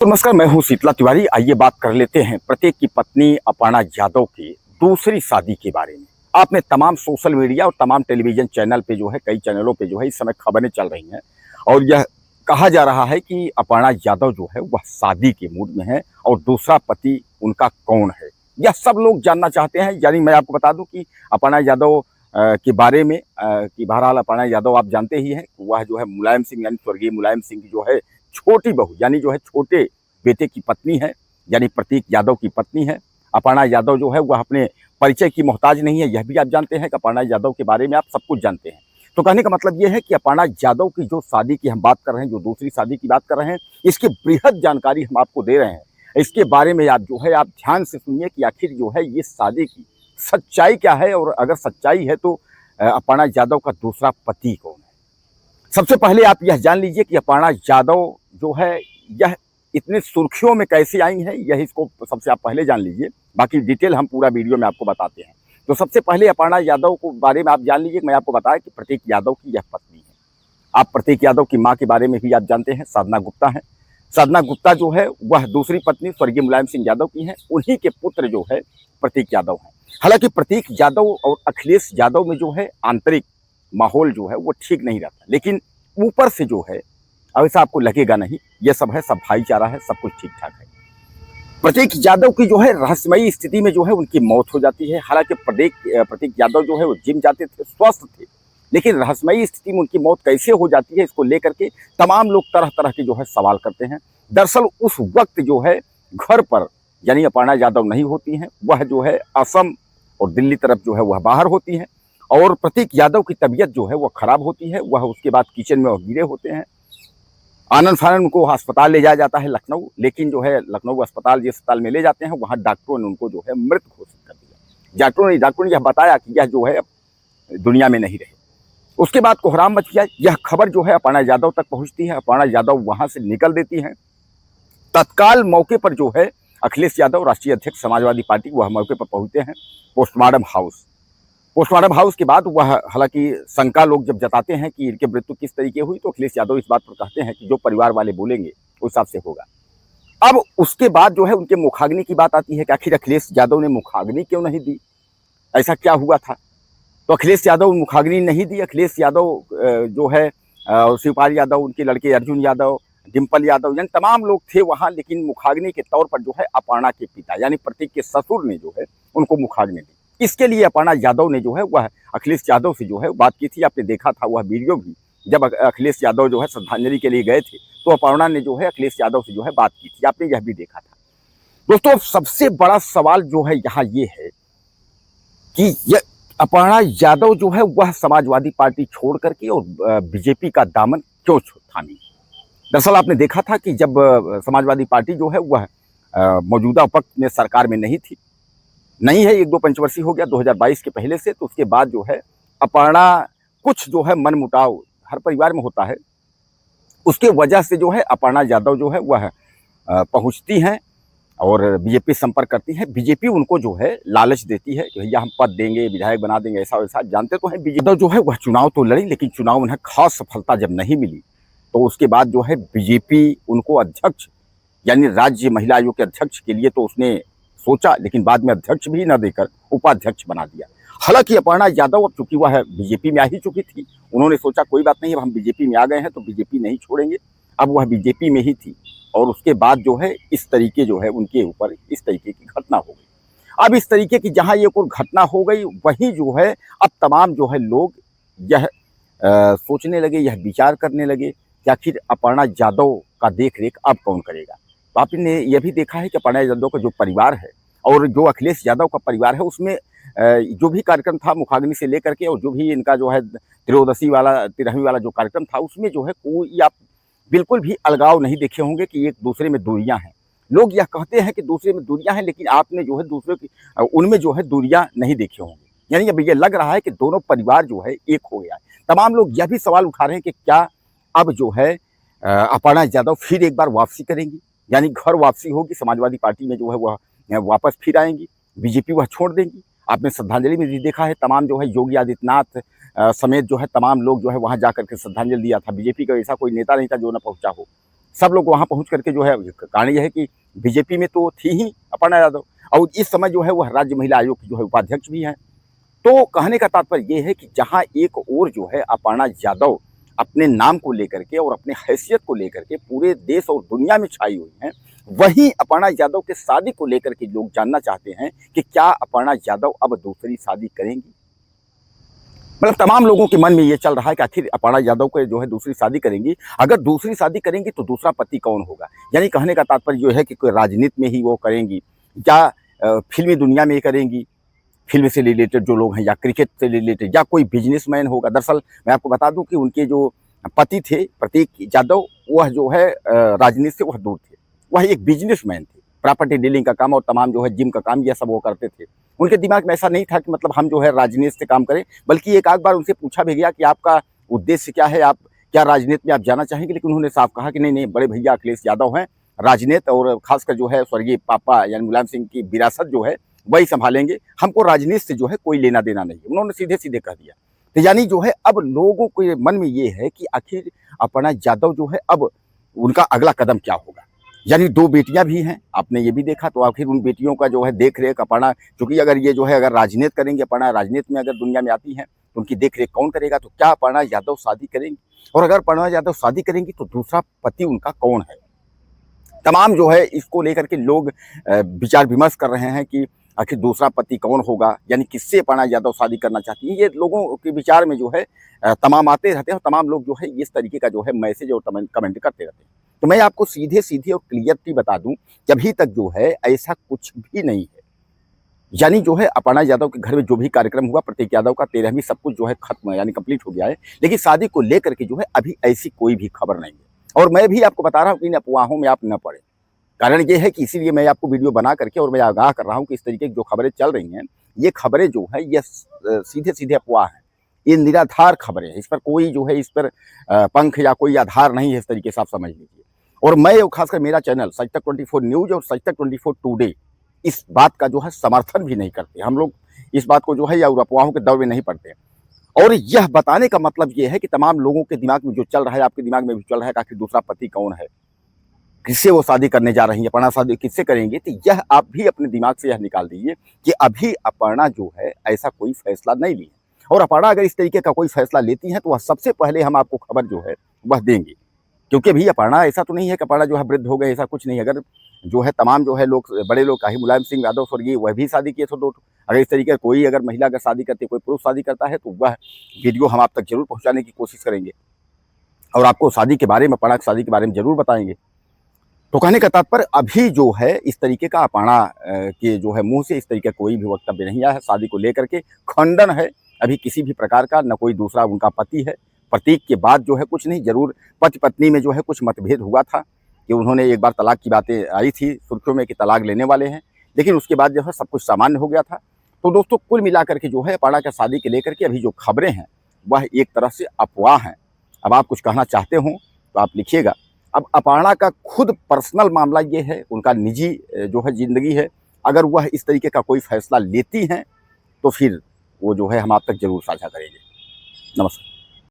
तो नमस्कार, मैं हूं शीतला तिवारी। आइए बात कर लेते हैं प्रत्येक की पत्नी अपर्णा यादव की दूसरी शादी के बारे में। आपने तमाम सोशल मीडिया और तमाम टेलीविजन चैनल पे जो है, कई चैनलों पे जो है इस समय खबरें चल रही हैं और यह कहा जा रहा है कि अपर्णा यादव जो है वह शादी के मूड में है और दूसरा पति उनका कौन है, यह सब लोग जानना चाहते हैं। यानी मैं आपको बता दूं कि अपर्णा यादव के बारे में कि बहरहाल अपर्णा यादव आप जानते ही हैं, वह जो है मुलायम सिंह यानी स्वर्गीय मुलायम सिंह की जो है छोटी बहू यानी जो है छोटे बेटे की पत्नी है, यानी प्रतीक यादव की पत्नी है। अपर्णा यादव जो है वह अपने परिचय की मोहताज नहीं है, यह भी आप जानते हैं कि अपर्णा यादव के बारे में आप सब कुछ जानते हैं। तो कहने का मतलब यह है कि अपर्णा यादव की जो शादी की हम बात कर रहे हैं, जो दूसरी शादी की बात कर रहे हैं, इसकी बृहद जानकारी हम आपको दे रहे हैं। इसके बारे में आप जो है आप ध्यान से सुनिए कि आखिर जो है ये शादी की सच्चाई क्या है, और अगर सच्चाई है तो अपर्णा यादव का दूसरा पति कौन है। सबसे पहले आप यह जान लीजिए कि अपर्णा यादव जो है यह इतने सुर्खियों में कैसे आई हैं, यह इसको सबसे आप पहले जान लीजिए। बाकी डिटेल हम पूरा वीडियो में आपको बताते हैं। तो सबसे पहले अपर्णा यादव को बारे में आप जान लीजिए। मैं आपको बताया कि प्रतीक यादव की यह पत्नी है। आप प्रतीक यादव की माँ के बारे में भी आप जानते हैं, साधना गुप्ता है। साधना गुप्ता जो है वह दूसरी पत्नी स्वर्गीय मुलायम सिंह यादव की है। उन्हीं के पुत्र जो है प्रतीक यादव हैं। हालांकि प्रतीक यादव और अखिलेश यादव में जो है आंतरिक माहौल जो है वो ठीक नहीं रहता, लेकिन ऊपर से जो है ऐसा आपको लगेगा नहीं, ये सब है, सब भाईचारा है, सब कुछ ठीक ठाक है। प्रतीक यादव की जो है रहस्यमयी स्थिति में जो है उनकी मौत हो जाती है। हालांकि प्रतीक यादव जो है वो जिम जाते थे, स्वस्थ थे, लेकिन रहस्यमयी स्थिति में उनकी मौत कैसे हो जाती है इसको लेकर के तमाम लोग तरह तरह के जो है सवाल करते हैं। दरअसल उस वक्त जो है घर पर यानी अपर्णा यादव नहीं होती हैं, वह जो है असम और दिल्ली तरफ जो है वह बाहर होती हैं, और प्रतीक यादव की तबीयत जो है वह खराब होती है। वह उसके बाद किचन में वह गिरे होते हैं। आनंद फानंद उनको अस्पताल ले जाया जाता है लखनऊ, लेकिन जो है लखनऊ अस्पताल जिस अस्पताल में ले जाते हैं वहाँ डॉक्टरों ने उनको जो है मृत घोषित कर दिया। डॉक्टरों ने यह बताया कि यह जो है दुनिया में नहीं रहे। उसके बाद कोहराम मच गया। यह खबर जो है अपर्णा यादव तक पहुंचती है। अपर्णा यादव वहां से निकल देती हैं। तत्काल मौके पर जो है अखिलेश यादव राष्ट्रीय अध्यक्ष समाजवादी पार्टी, वह मौके पर पहुंचते हैं पोस्टमार्टम हाउस के बाद वह, हालांकि शंका लोग जब जताते हैं कि इनके मृत्यु किस तरीके हुई, तो अखिलेश यादव इस बात पर कहते हैं कि जो परिवार वाले बोलेंगे उस हिसाब से होगा। अब उसके बाद जो है उनके मुखाग्नि की बात आती है कि आखिर अखिलेश यादव ने मुखाग्नि क्यों नहीं दी, ऐसा क्या हुआ था। तो अखिलेश यादव मुखाग्नि नहीं दी। अखिलेश यादव जो है शिवपाल यादव, उनके लड़के अर्जुन यादव, डिम्पल यादव, यानी तमाम लोग थे वहाँ, लेकिन मुखाग्नि के तौर पर जो है अपर्णा के पिता यानी प्रतीक के ससुर ने जो है उनको मुखाग्नि दी। इसके लिए अपर्णा यादव ने जो है वह अखिलेश यादव से जो है बात की थी। आपने देखा था वह वीडियो भी, जब अखिलेश यादव जो है श्रद्धांजलि के लिए गए थे तो अपर्णा ने जो है अखिलेश यादव से जो है बात की थी, आपने यह भी देखा था। दोस्तों, सबसे बड़ा सवाल जो है यहाँ ये है कि यह अपर्णा यादव जो है वह समाजवादी पार्टी छोड़ करके और बीजेपी का दामन क्यों थामी। दरअसल आपने देखा था कि जब समाजवादी पार्टी जो है वह मौजूदा वक्त में सरकार में नहीं है, 1-2 पंचवर्षीय हो गया 2022 के पहले से, तो उसके बाद जो है अपर्णा कुछ जो है मनमुटाव हर परिवार में होता है, उसके वजह से जो है अपर्णा यादव जो है वह पहुंचती हैं और बीजेपी संपर्क करती है। बीजेपी उनको जो है लालच देती है कि भैया हम पद देंगे, विधायक बना देंगे, ऐसा वैसा। जानते तो हैं बीजेपी जो है वह चुनाव तो लड़ी, लेकिन चुनाव उन्हें खास सफलता जब नहीं मिली तो उसके बाद जो है बीजेपी उनको अध्यक्ष यानी राज्य महिला आयोग के अध्यक्ष के लिए तो उसने सोचा, लेकिन बाद में अध्यक्ष भी न देकर उपाध्यक्ष बना दिया। हालांकि अपर्णा यादव अब चूंकि वह बीजेपी में आ ही चुकी थी, उन्होंने सोचा कोई बात नहीं, अब हम बीजेपी में आ गए हैं तो बीजेपी नहीं छोड़ेंगे। अब वह बीजेपी में ही थी और उसके बाद जो है इस तरीके जो है उनके ऊपर इस तरीके की घटना हो गई। अब इस तरीके की जहां ये कोई घटना हो गई, वहीं जो है अब तमाम जो है लोग यह सोचने लगे, यह विचार करने लगे कि आखिर अपर्णा यादव का देख रेख अब कौन करेगा। तो आपने यह भी देखा है कि अपर्णा यादव का जो परिवार है और जो अखिलेश यादव का परिवार है, उसमें जो भी कार्यक्रम था मुखाग्नि से लेकर के, और जो भी इनका जो है तिरहवीं वाला जो कार्यक्रम था, उसमें जो है कोई आप बिल्कुल भी अलगाव नहीं देखे होंगे कि एक दूसरे में दूरियां हैं। लोग यह कहते हैं कि दूसरे में दूरियां हैं, लेकिन आपने जो है दूसरे की उनमें जो है दूरियां नहीं देखे होंगे। यानी अब ये लग रहा है कि दोनों परिवार जो है एक हो गया है। तमाम लोग यह भी सवाल उठा रहे हैं कि क्या अब जो है अपर्णा यादव फिर एक बार वापसी करेंगी, यानी घर वापसी होगी, समाजवादी पार्टी में जो है वह वापस फिर आएंगी, बीजेपी वह छोड़ देंगी। आपने श्रद्धांजलि में भी देखा है, तमाम जो है योगी आदित्यनाथ समेत जो है तमाम लोग जो है वहां जाकर के श्रद्धांजलि दिया था। बीजेपी का ऐसा कोई नेता नहीं था जो न पहुंचा हो। सब लोग वहाँ पहुँच करके जो है, कारण यह है कि बीजेपी में तो थी ही अपर्णा यादव, और इस समय जो है वह राज्य महिला आयोग की जो है उपाध्यक्ष भी हैं। तो कहने का तात्पर्य ये है कि जहाँ एक ओर जो है अपर्णा यादव अपने नाम को लेकर के और अपने हैसियत को लेकर के पूरे देश और दुनिया में छाई हुई हैं, वहीं अपर्णा यादव के शादी को लेकर के लोग जानना चाहते हैं कि क्या अपर्णा यादव अब दूसरी शादी करेंगी। मतलब तमाम लोगों के मन में ये चल रहा है कि आखिर अपर्णा यादव को जो है दूसरी शादी करेंगी, अगर दूसरी शादी करेंगी तो दूसरा पति कौन होगा। यानी कहने का तात्पर्य जो है कि कोई राजनीति में ही वो करेंगी, या फिल्मी दुनिया में करेंगी, फिल्म से रिलेटेड जो लोग हैं, या क्रिकेट से रिलेटेड, या कोई बिजनेसमैन होगा। दरअसल मैं आपको बता दूं कि उनके जो पति थे प्रतीक यादव, वह जो है राजनीति से वह दूर थे, वह एक बिजनेसमैन थे, प्रॉपर्टी डीलिंग का काम और तमाम जो है जिम का काम, यह सब वो करते थे। उनके दिमाग में ऐसा नहीं था कि मतलब हम जो है राजनीति से काम करें, बल्कि एक आध बार उनसे पूछा भी गया कि आपका उद्देश्य क्या है, आप क्या राजनीति में आप जाना चाहेंगे, लेकिन उन्होंने साफ कहा कि नहीं नहीं, बड़े भैया अखिलेश यादव हैं, राजनीति और खासकर जो है स्वर्गीय पापा यानी मुलायम सिंह की विरासत जो है वही संभालेंगे, हमको राजनीति से जो है कोई लेना देना नहीं। उन्होंने सीधे सीधे कह दिया। तो यानी जो है अब लोगों के मन में ये है कि आखिर अपर्णा यादव जो है अब उनका अगला कदम क्या होगा। यानी दो बेटियां भी हैं, आपने ये भी देखा, तो आखिर उन बेटियों का जो है देख रेख अपर्णा, क्योंकि अगर ये जो है अगर राजनीति करेंगे, अपर्णा राजनीति में अगर दुनिया में आती हैं तो उनकी देख रेख कौन करेगा। तो क्या अपर्णा यादव शादी करेंगी, और अगर अपर्णा यादव शादी करेंगी तो दूसरा पति उनका कौन है। तमाम जो है इसको लेकर के लोग विचार विमर्श कर रहे हैं कि आखिर दूसरा पति कौन होगा, यानी किससे अपर्णा यादव शादी करना चाहती है। ये लोगों के विचार में जो है तमाम आते रहते हैं, और तमाम लोग जो है इस तरीके का जो है मैसेज और कमेंट करते रहते हैं। तो मैं आपको सीधे सीधे और क्लियरली बता दूं कि अभी तक जो है ऐसा कुछ भी नहीं है। यानी जो है अपर्णा यादव के घर में जो भी कार्यक्रम हुआ, प्रतीक यादव का 13वीं सब कुछ जो है खत्म, यानी कंप्लीट हो गया है, लेकिन शादी को लेकर के जो है अभी ऐसी कोई भी खबर नहीं है। और मैं भी आपको बता रहा हूँ कि इन अफवाहों में आप न पड़े। कारण ये है कि इसीलिए मैं आपको वीडियो बना करके और मैं आगाह कर रहा हूँ कि इस तरीके की जो खबरें चल रही हैं, ये खबरें जो है ये सीधे सीधे अफवाह हैं, ये निराधार खबरें हैं, इस पर कोई जो है इस पर पंख या कोई आधार नहीं है, इस तरीके से आप समझ लीजिए। और मैं खासकर मेरा चैनल सच तक 24 न्यूज और सच तक 24 टुडे इस बात का जो है समर्थन भी नहीं करते। हम लोग इस बात को जो है या अफवाहों के दौर में नहीं पड़ते। और यह बताने का मतलब ये है कि तमाम लोगों के दिमाग में जो चल रहा है, आपके दिमाग में भी चल रहा है कि आखिर दूसरा पति कौन है, किससे वो शादी करने जा रही है, अपर्णा शादी किससे करेंगे। तो यह आप भी अपने दिमाग से यह निकाल दीजिए कि अभी अपर्णा जो है ऐसा कोई फैसला नहीं ली है। और अपर्णा अगर इस तरीके का कोई फैसला लेती है तो वह सबसे पहले हम आपको खबर जो है वह देंगे। क्योंकि अभी अपर्णा ऐसा तो नहीं है कि अपर्णा जो है वृद्ध हो गए, ऐसा कुछ नहीं है। अगर जो है तमाम जो है लोग, बड़े लोग, चाहे मुलायम सिंह यादव स्वर्गीय, वह भी शादी किए थे दो। अगर इस तरीके कोई अगर महिला अगर शादी करती है, कोई पुरुष शादी करता है, तो वह वीडियो हम आप तक जरूर पहुंचाने की कोशिश करेंगे और आपको शादी के बारे में, अपर्णा की शादी के बारे में जरूर बताएंगे। तो कहने का तात्पर्य अभी जो है इस तरीके का अपर्णा के जो है मुंह से इस तरीके कोई भी वक्तव्य नहीं आया है। शादी को लेकर के खंडन है अभी किसी भी प्रकार का, न कोई दूसरा उनका पति है। प्रतीक के बाद जो है कुछ नहीं, जरूर पति पत्नी में जो है कुछ मतभेद हुआ था कि उन्होंने एक बार तलाक की बातें आई थी सुर्खियों में कि तलाक लेने वाले हैं, लेकिन उसके बाद जो है सब कुछ सामान्य हो गया था। तो दोस्तों कुल मिलाकर के जो है अपर्णा का शादी के लेकर के अभी जो खबरें हैं वह एक तरह से अफवाह हैं। अब आप कुछ कहना चाहते हो तो आप लिखिएगा। अब अपर्णा का खुद पर्सनल मामला ये है, उनका निजी जो है ज़िंदगी है। अगर वह इस तरीके का कोई फैसला लेती हैं तो फिर वो जो है हम आप तक जरूर साझा करेंगे। नमस्कार।